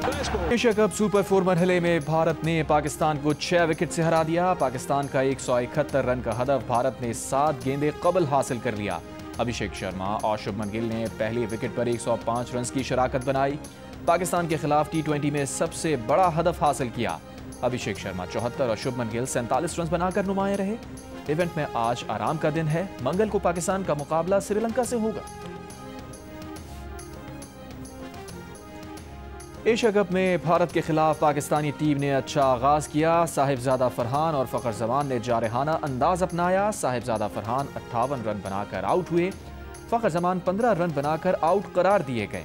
Asia cup super 4 मरहले में भारत ने पाकिस्तान को 6 विकेट से हरा दिया। पाकिस्तान का 171 रन का हदफ भारत ने 7 गेंदें कबल हासिल कर लिया। अभिषेक शर्मा और शुभमन गिल ने पहली विकेट पर 105 रन की शराकत बनाई। पाकिस्तान के खिलाफ T20 में सबसे बड़ा हदफ हासिल किया। अभिषेक शर्मा 74 और शुभमन गिल 47 रन बनाकर नुमाया रहे। इवेंट में आज आराम का दिन है। मंगल को पाकिस्तान का मुकाबला श्रीलंका से होगा। एशिया कप में भारत के खिलाफ पाकिस्तानी टीम ने अच्छा आगाज किया। साहिबजादा फरहान और फखर जमान ने जारहाना अंदाज अपनाया। साहिबजादा फरहान 58 रन बनाकर आउट हुए। फखर जमान 15 रन बनाकर आउट करार दिए गए।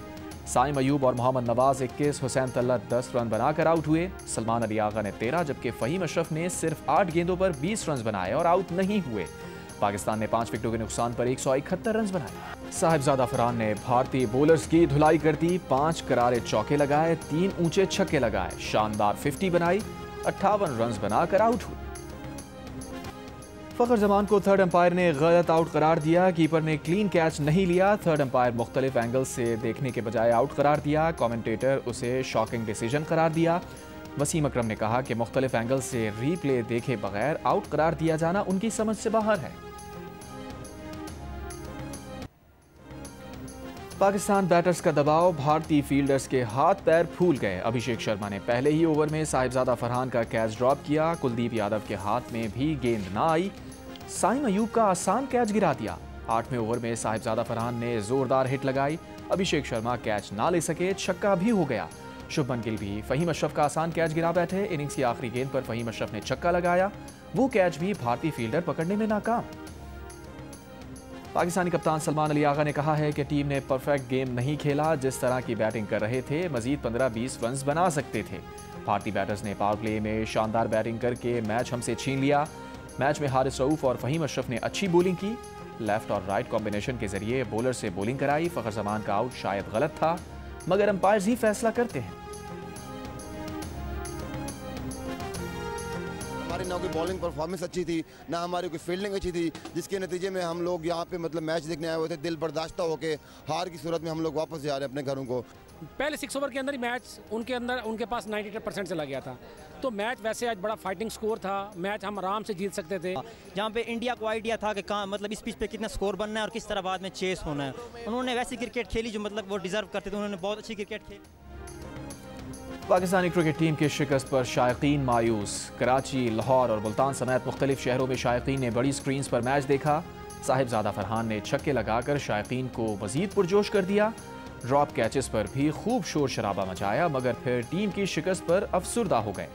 साइम अयूब और मोहम्मद नवाज 21, हुसैन तल्लत 10 रन बनाकर आउट हुए। सलमान अली आगा ने 13 जबकि फहीम अशरफ ने सिर्फ 8 गेंदों पर 20 रन बनाए और आउट नहीं हुए। पाकिस्तान ने 5 विकेटों के नुकसान पर 171 रन बनाए। साहिबजादा फरहान ने भारतीय बॉलर्स की धुलाई कर दी। 5 करारे चौके लगाए, 3 ऊंचे छक्के लगाए, शानदार 50 बनाई, 58 रन बनाकर आउट हुए। फखर जमान को थर्ड अंपायर ने गलत आउट करार दिया। कीपर ने क्लीन कैच नहीं लिया। थर्ड अंपायर मुख्तलिफ एंगल से देखने के बजाय आउट करार दिया। कमेंटेटर उसे शॉकिंग डिसीजन करार दिया। वसीम अकरम ने कहा कि मुख्तलिफ एंगल से रीप्ले देखे बगैर आउट करार दिया जाना उनकी समझ से बाहर है। पाकिस्तान बैटर्स का दबाव, भारतीय फील्डर्स के हाथ पैर फूल गए। अभिषेक शर्मा ने पहले ही ओवर में साहिबजादा फरहान का कैच ड्रॉप किया। कुलदीप यादव के हाथ में भी गेंद ना आई। साइम अयूब का आसान कैच गिरा दिया। 8वें ओवर में साहिबजादा फरहान ने जोरदार हिट लगाई। अभिषेक शर्मा कैच ना ले सके, छक्का भी हो गया। शुभमन गिल भी फहीम अशरफ का आसान कैच गिरा बैठे। इनिंग्स की आखिरी गेंद पर फहीम अशरफ ने छक्का लगाया। वो कैच भी भारतीय फील्डर पकड़ने में नाकाम। पाकिस्तानी कप्तान सलमान अली आगा ने कहा है कि टीम ने परफेक्ट गेम नहीं खेला। जिस तरह की बैटिंग कर रहे थे मजीद 15-20 रन बना सकते थे। भारतीय बैटर्स ने पावर प्ले में शानदार बैटिंग करके मैच हमसे छीन लिया। मैच में हारिस रऊफ और फहीम अशरफ ने अच्छी बॉलिंग की। लेफ्ट और राइट कॉम्बिनेशन के जरिए बॉलर से बॉलिंग कराई। फखर जमान का आउट शायद गलत था, मगर अंपायर्स ही फैसला करते हैं। हमारी ना कोई बॉलिंग परफॉर्मेंस अच्छी थी, ना हमारी कोई फील्डिंग अच्छी थी, जिसके नतीजे में हम लोग यहाँ पे मतलब मैच देखने आए हुए थे। दिल बर्दाश्त होकर हार की सूरत में हम लोग वापस जा रहे हैं अपने घरों को। पहले 6 ओवर के अंदर ही मैच उनके पास 98% चला गया था। तो मैच वैसे आज बड़ा फाइटिंग स्कोर था। मैच हम आराम से जीत सकते थे। जहाँ पे इंडिया को आइडिया था कि कहाँ मतलब इस पिच पे कितना स्कोर बनना है और किस तरह बाद में चेस होना है, उन्होंने वैसी क्रिकेट खेली जो मतलब वो डिजर्व करते थे। उन्होंने बहुत अच्छी क्रिकेट खेली। पाकिस्तानी क्रिकेट टीम की शिकस्त पर शायकीन मायूस। कराची, लाहौर और मुल्तान समेत मुख्तलिफ शहरों में शायकीन ने बड़ी स्क्रीन पर मैच देखा। साहिबजादा फरहान ने छक्के लगाकर शायकीन को मजीद पुरजोश कर दिया। ड्रॉप कैचेस पर भी खूब शोर शराबा मचाया, मगर फिर टीम की शिकस्त पर अफसुर्दा हो गए।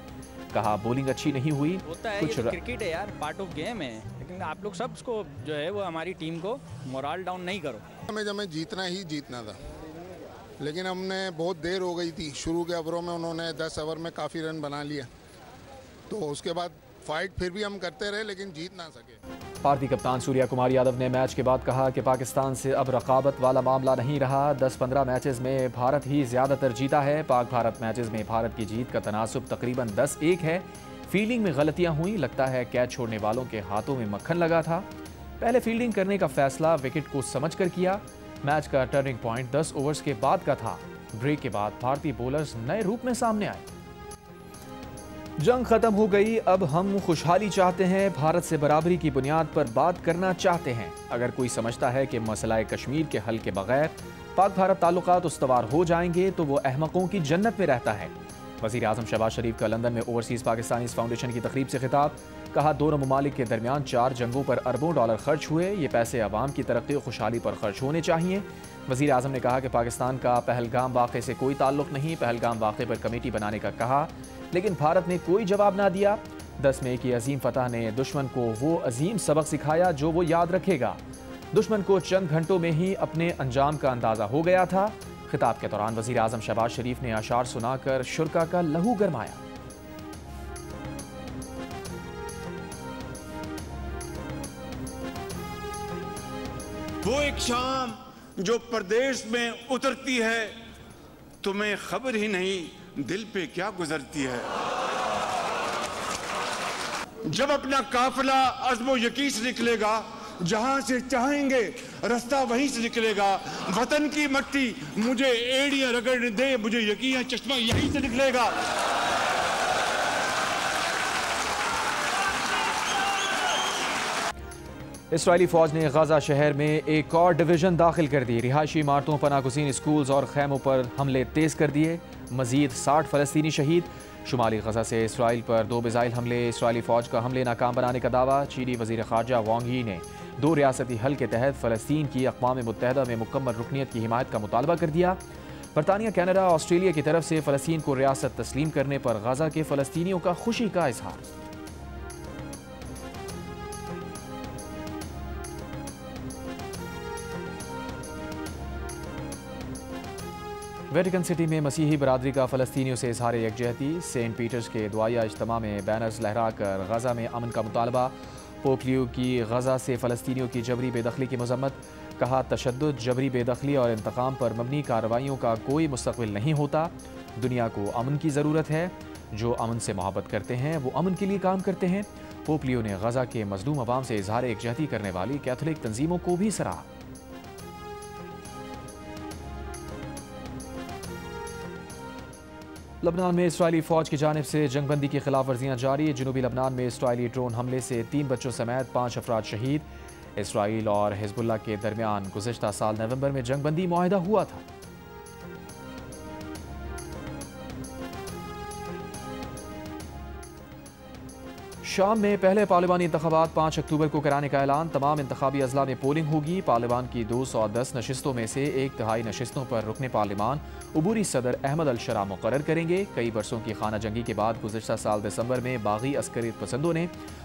कहा बॉलिंग अच्छी नहीं हुई। होता है, ये तो क्रिकेट है यार, पार्ट ऑफ गेम है। लेकिन आप लोग सब को जो है वो हमारी टीम को मोरल डाउन नहीं करो। हमें जीतना ही जीतना था, लेकिन हमने बहुत देर हो गई थी। शुरू के ओवरों में उन्होंने 10 ओवर में काफ़ी रन बना लिया, तो उसके बाद फाइट फिर भी हम करते रहे लेकिन जीत ना सके। भारतीय कप्तान सूर्या कुमार यादव ने मैच के बाद कहा कि पाकिस्तान से अब रकाबत वाला मामला नहीं रहा। 10-15 मैचेस में भारत ही ज़्यादातर जीता है। पाक भारत मैचेस में भारत की जीत का तनासुब तकरीबन 10-1 है। फील्डिंग में गलतियां हुई। लगता है कैच छोड़ने वालों के हाथों में मक्खन लगा था। पहले फील्डिंग करने का फैसला विकेट को समझ कर किया। मैच का टर्निंग पॉइंट 10 ओवर्स के बाद का था। ब्रेक के बाद भारतीय बॉलर्स नए रूप में सामने आए। जंग खत्म हो गई, अब हम खुशहाली चाहते हैं। भारत से बराबरी की बुनियाद पर बात करना चाहते हैं। अगर कोई समझता है कि मसला कश्मीर के हल के बगैर पाक भारत ताल्लुकात उस्तवार हो जाएंगे तो वो अहमकों की जन्नत में रहता है। वज़ीर आज़म शहबाज शरीफ का लंदन में ओवरसीज़ पाकिस्तानी फाउंडेशन की तकरीब से खिताब। कहा दोनों ममालिक के दरमियान 4 जंगों पर अरबों डॉलर खर्च हुए। ये पैसे अवाम की तरक्की और खुशहाली पर खर्च होने चाहिए। वज़ीर आज़म ने कहा कि पाकिस्तान का पहलगाम वाक़े से कोई ताल्लुक़ नहीं। पहलगाम वाक़े पर कमेटी बनाने का कहा, लेकिन भारत ने कोई जवाब ना दिया। 10 मई की अजीम फतह ने दुश्मन को वो अजीम सबक सिखाया जो वो याद रखेगा। दुश्मन को चंद घंटों में ही अपने अंजाम का अंदाज़ा हो गया था। खिताब के दौरान वज़ीर आज़म शहबाज शरीफ ने अशार सुनाकर शुरका का लहू गरमाया। वो एक शाम जो परदेश में उतरती है, तुम्हें खबर ही नहीं दिल पे क्या गुजरती है। जब अपना काफिला अज़्म व यकीन से निकलेगा जहां से चाहेंगे रास्ता वहीं से निकलेगा। वतन की मट्टी मुझे एड़ियां रगड़ने दे, मुझे यकीन है चश्मा यहीं से निकलेगा। इस्राएली फौज ने गजा शहर में एक और डिवीजन दाखिल कर दी। रिहायशी इमारतों, पनाहगज़ीन स्कूल्स और खैमों पर हमले तेज कर दिए। मजीद 60 फ़लस्तीनी शहीद। शुमाली गजा से इसराइल पर 2 मिसाइल हमले। इसराइली फौज का हमले नाकाम बनाने का दावा। चीनी वज़ीर ख़ारजा वांग यी ने 2 रियासती हल के तहत फ़लस्तीन की अक़वाम मुत्तहिदा में मुकम्मल रुकनीत की हिमायत का मुतालबा कर दिया। बरतानिया, कनाडा, ऑस्ट्रेलिया की तरफ से फ़लस्तीन को रियासत तस्लीम करने पर गजा के फ़लस्तीनियों का खुशी का इजहार। वेटिकन सिटी में मसीही बरादरी का फ़लस्तीनियों से इजहार यकजहती। सेंट पीटर्स के दुआया इज्तिमा में बैनर्स लहराकर गजा में अमन का मुतालबा। पोप लियो की गजा से फ़लस्तीनियों की जबरी बेदखली की मजम्मत। कहा, तशद्दुद, जबरी बेदखली और इंतकाम पर मबनी कार्रवाइयों का कोई मुस्तक़बिल नहीं होता। दुनिया को अमन की ज़रूरत है। जो अमन से मोहब्बत करते हैं वो अमन के लिए काम करते हैं। पोप लियो ने गजा के मजलूम अवाम से इजहार यकजहती करने वाली कैथोलिक तंजीमों को भी सराहा। लबनान में इसराइली फ़ौज की जानिब से जंगबंदी की खिलाफ वर्जियाँ जारी। जनूबी लबनान में इसराइली ड्रोन हमले से 3 बच्चों समेत 5 अफराद शहीद। इसराइल और हिजबुल्लाह के दरमियान गुज़िश्ता साल नवंबर में जंगबंदी मुआहिदा हुआ था। शाम में पहले पार्लिमानी इंतखाबात 5 अक्टूबर को कराने का ऐलान। तमाम इंतखाबी अजला में पोलिंग होगी। पार्लिमान की 210 नशिस्तों में से 1/3 नशिस्तों पर रुकने पार्लिमान उबूरी सदर अहमद अल शरा मुकर्रर करेंगे। कई बरसों की खाना जंगी के बाद गुज़िश्ता साल दिसंबर में बागी अस्करियत पसंदों ने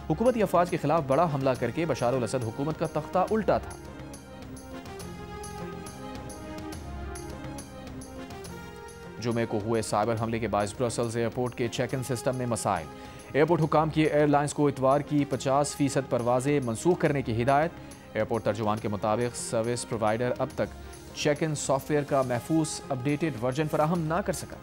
हुकूमती अफवाज के खिलाफ बड़ा हमला करके बशार अल असद हुकूमत का तख्ता उल्टा था। जुमे को हुए साइबर हमले के बायस ब्रसेल्स एयरपोर्ट के चेक इन सिस्टम में मसाइल। एयरपोर्ट हुकाम की एयरलाइंस को इतवार की 50% परवाजें मनसूख करने की हिदायत। एयरपोर्ट तर्जुमान के मुताबिक सर्विस प्रोवाइडर अब तक चेक इन सॉफ्टवेयर का महफूज अपडेटेड वर्जन फराहम ना कर सका।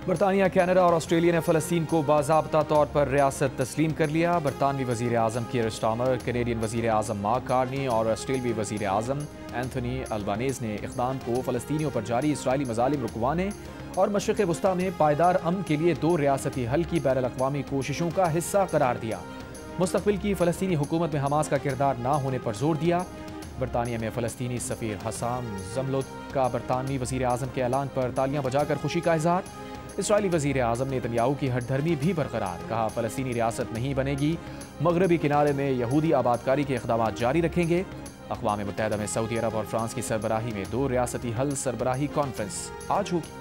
बरतानिया, कनाडा और ऑस्ट्रेलिया ने फ़लस्तीन को बाज़ाब्ता तौर पर रियासत तस्लीम कर लिया। बरतानवी वज़ीर आज़म कीर स्टार्मर, कैनेडियन वज़ीर आज़म मार्क कार्नी और ऑस्ट्रेलवी वज़ीर आज़म एंथनी अल्बानीज़ ने इक़दाम को फ़लस्तीनियों पर जारी इसराइली मज़ालिम रुकवाने और मशरिक़ वस्ता में पायदार अमन के लिए 2 रियासती हल की बैनुल-अक़वामी कोशिशों का हिस्सा करार दिया। मुस्तक़बिल की फ़लस्तीनी हुकूमत में हमास का किरदार ना होने पर जोर दिया। बरतानिया में फ़लस्तीनी सफ़ीर हसाम ज़मलुद का बरतानवी वज़ीर आज़म के ऐलान पर तालियां बजाकर खुशी का इज़हार। इसराइली वज़ीर आज़म ने नेतन्याहू की हठधर्मी भी बरकरार। कहा, फ़लस्तीनी रियासत नहीं बनेगी। मगरबी किनारे में यहूदी आबादकारी के इक़दामात जारी रखेंगे। अक़वाम मुत्तहिदा में सऊदी अरब और फ्रांस की सरबराही में 2 रियासती हल सरबराही कॉन्फ्रेंस आज होगी।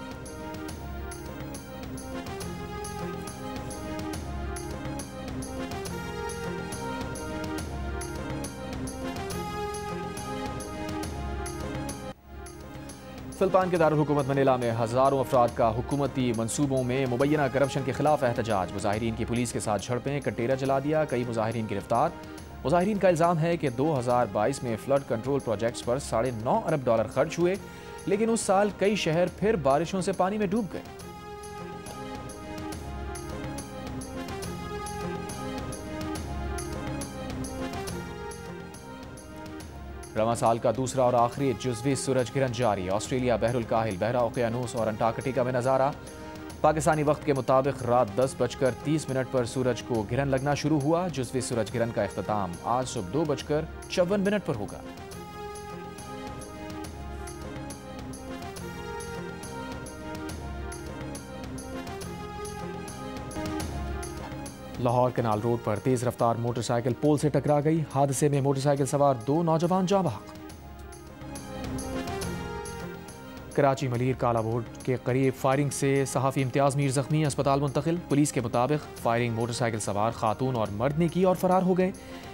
फिलिपाइन के दारुल हुकूमत मनीला में हज़ारों अफराद का हुकूमती मनसूबों में मुबैना करप्शन के खिलाफ एहतजाज। मुजाहिरीन की पुलिस के साथ झड़पें, कटेरा जला दिया, कई मुजाहिरीन गिरफ्तार। मुजाहिरीन का इल्ज़ाम है कि 2022 में फ्लड कंट्रोल प्रोजेक्ट्स पर $9.5 अरब खर्च हुए, लेकिन उस साल कई शहर फिर बारिशों से पानी में डूब गए। रवां साल का दूसरा और आखिरी जुज़वी सूरज गिरहण जारी। ऑस्ट्रेलिया, बहरुल काहिल, बहरा ओकियानूस और अंटार्कटिका में नज़ारा। पाकिस्तानी वक्त के मुताबिक रात 10:30 पर सूरज को गिरहण लगना शुरू हुआ। जुज़वी सूरज गिरहण का इख्तिताम आज सुबह 2:54 पर होगा। लाहौर कनाल रोड पर तेज रफ्तार मोटरसाइकिल पोल से टकरा गई। हादसे में मोटरसाइकिल सवार 2 नौजवान जाँ बहक। कराची मलीर काला बोर्ड के करीब फायरिंग से सहाफ़ी इम्तियाज़ मीर ज़ख्मी, अस्पताल मुंतकिल। पुलिस के मुताबिक फायरिंग मोटरसाइकिल सवार खातून और मर्द ने की और फरार हो गए।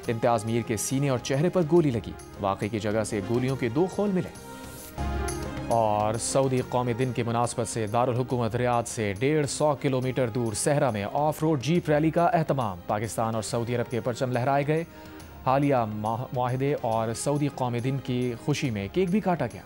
इम्तियाज़ मीर के सीने और चेहरे पर गोली लगी। वाक़े की जगह से गोलियों के 2 खोल मिले। और सऊदी कौमी दिन के मुनासबत से दारुल हुकूमत रियाद से 150 किलोमीटर दूर सहरा में ऑफ रोड जीप रैली का एहतमाम। पाकिस्तान और सऊदी अरब के परचम लहराए गए। हालिया मुआहदे और सऊदी कौमी दिन की खुशी में केक भी काटा गया।